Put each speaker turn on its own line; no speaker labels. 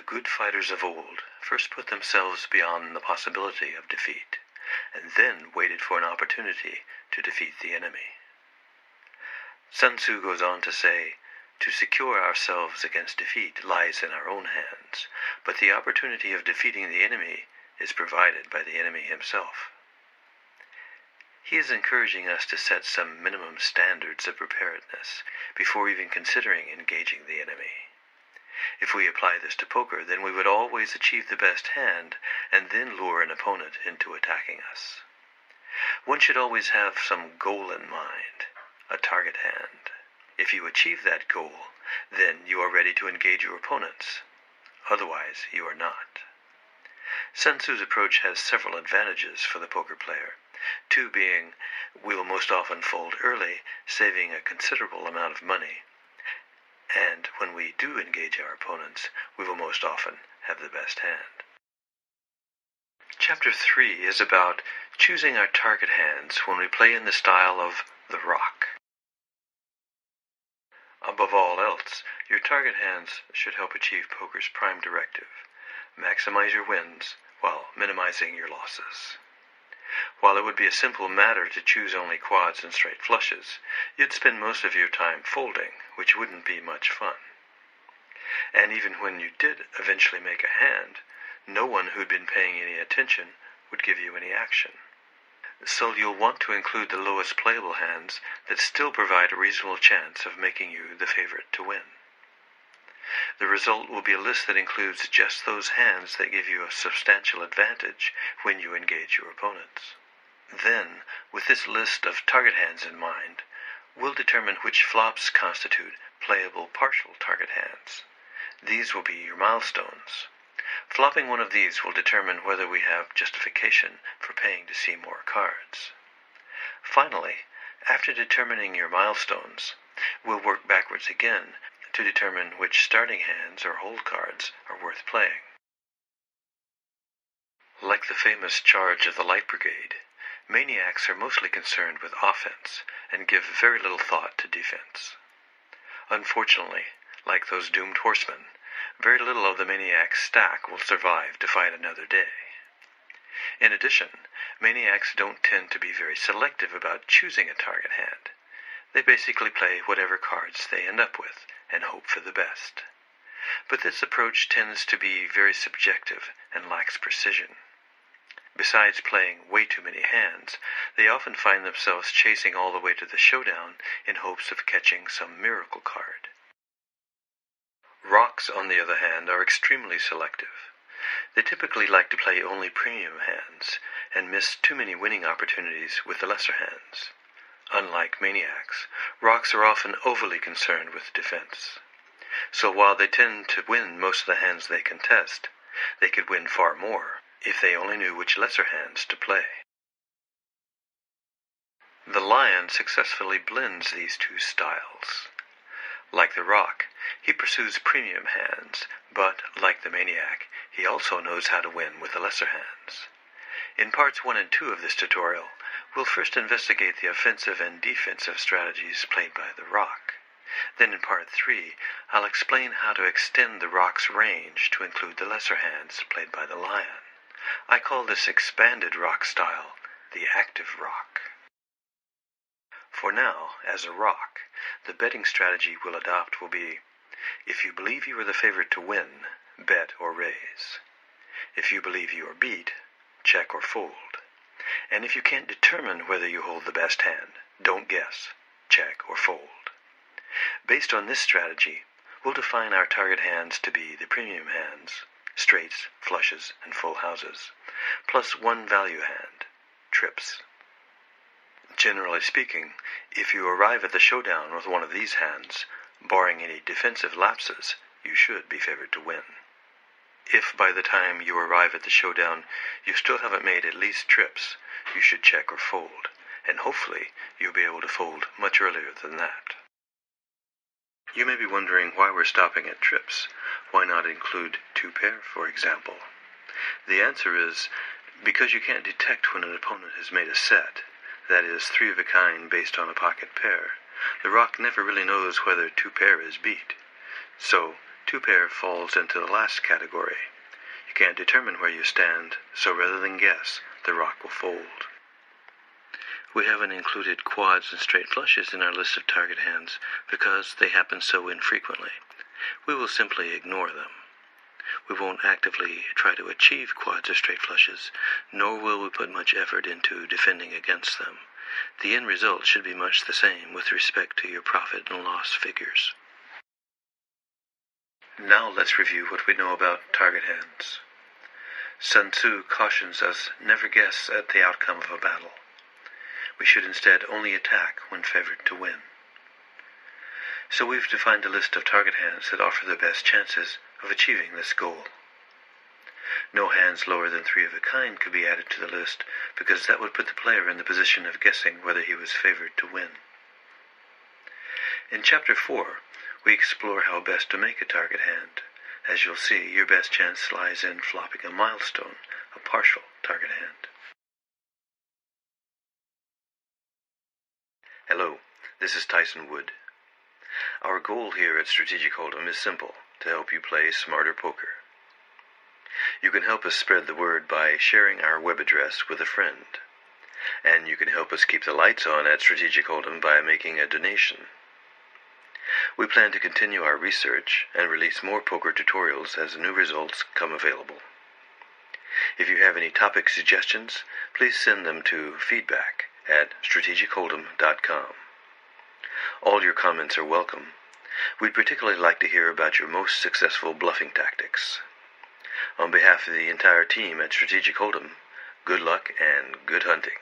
good fighters of old first put themselves beyond the possibility of defeat, and then waited for an opportunity to defeat the enemy. Sun Tzu goes on to say, "To secure ourselves against defeat lies in our own hands, but the opportunity of defeating the enemy is provided by the enemy himself." He is encouraging us to set some minimum standards of preparedness before even considering engaging the enemy. If we apply this to poker, then we would always achieve the best hand and then lure an opponent into attacking us. One should always have some goal in mind, a target hand. If you achieve that goal, then you are ready to engage your opponents. Otherwise, you are not. Sun Tzu's approach has several advantages for the poker player. Two being, we will most often fold early, saving a considerable amount of money. And when we do engage our opponents, we will most often have the best hand. Chapter 3 is about choosing our target hands when we play in the style of the rock. Above all else, your target hands should help achieve poker's prime directive. Maximize your wins while minimizing your losses. While it would be a simple matter to choose only quads and straight flushes, you'd spend most of your time folding, which wouldn't be much fun. And even when you did eventually make a hand, no one who'd been paying any attention would give you any action. So you'll want to include the lowest playable hands that still provide a reasonable chance of making you the favorite to win. The result will be a list that includes just those hands that give you a substantial advantage when you engage your opponents. Then, with this list of target hands in mind, we'll determine which flops constitute playable partial target hands. These will be your milestones. Flopping one of these will determine whether we have justification for paying to see more cards. Finally, after determining your milestones, we'll work backwards again to determine which starting hands or hold cards are worth playing. Like the famous charge of the Light Brigade, maniacs are mostly concerned with offense and give very little thought to defense. Unfortunately, like those doomed horsemen, very little of the maniac's stack will survive to fight another day. In addition, maniacs don't tend to be very selective about choosing a target hand. They basically play whatever cards they end up with and hope for the best. But this approach tends to be very subjective and lacks precision. Besides playing way too many hands, they often find themselves chasing all the way to the showdown in hopes of catching some miracle card. Rocks, on the other hand, are extremely selective. They typically like to play only premium hands and miss too many winning opportunities with the lesser hands. Unlike maniacs, rocks are often overly concerned with defense. So while they tend to win most of the hands they contest, they could win far more if they only knew which lesser hands to play. The lion successfully blends these two styles. Like the rock, he pursues premium hands, but, like the maniac, he also knows how to win with the lesser hands. In parts 1 and 2 of this tutorial, we'll first investigate the offensive and defensive strategies played by the rock. Then in part 3, I'll explain how to extend the rock's range to include the lesser hands played by the lion. I call this expanded rock style the active rock. For now, as a rock, the betting strategy we'll adopt will be, if you believe you are the favorite to win, bet or raise. If you believe you are beat, check or fold. And if you can't determine whether you hold the best hand, don't guess, check or fold. Based on this strategy, we'll define our target hands to be the premium hands, straights, flushes, and full houses, plus one value hand, trips. Generally speaking, if you arrive at the showdown with one of these hands, barring any defensive lapses, you should be favored to win. If by the time you arrive at the showdown you still haven't made at least trips, you should check or fold, and hopefully you'll be able to fold much earlier than that. You may be wondering why we're stopping at trips. Why not include two pair, for example? The answer is because you can't detect when an opponent has made a set, that is, three of a kind based on a pocket pair. The rock never really knows whether two pair is beat. So, Two pair falls into the last category. You can't determine where you stand, so rather than guess, the rock will fold. We haven't included quads and straight flushes in our list of target hands because they happen so infrequently. We will simply ignore them. We won't actively try to achieve quads or straight flushes, nor will we put much effort into defending against them. The end result should be much the same with respect to your profit and loss figures. Now let's review what we know about target hands. Sun Tzu cautions us never guess at the outcome of a battle. We should instead only attack when favored to win. So we've defined a list of target hands that offer the best chances of achieving this goal. No hands lower than 3 of a kind could be added to the list because that would put the player in the position of guessing whether he was favored to win. In Chapter 4, we explore how best to make a target hand. As you'll see, your best chance lies in flopping a milestone, a partial target hand. Hello, this is Tyson Wood. Our goal here at Strategic Hold'em is simple, to help you play smarter poker. You can help us spread the word by sharing our web address with a friend. And you can help us keep the lights on at Strategic Hold'em by making a donation. We plan to continue our research and release more poker tutorials as new results come available. If you have any topic suggestions, please send them to feedback@strategichold'em.com. All your comments are welcome. We'd particularly like to hear about your most successful bluffing tactics. On behalf of the entire team at Strategic Hold'em, good luck and good hunting.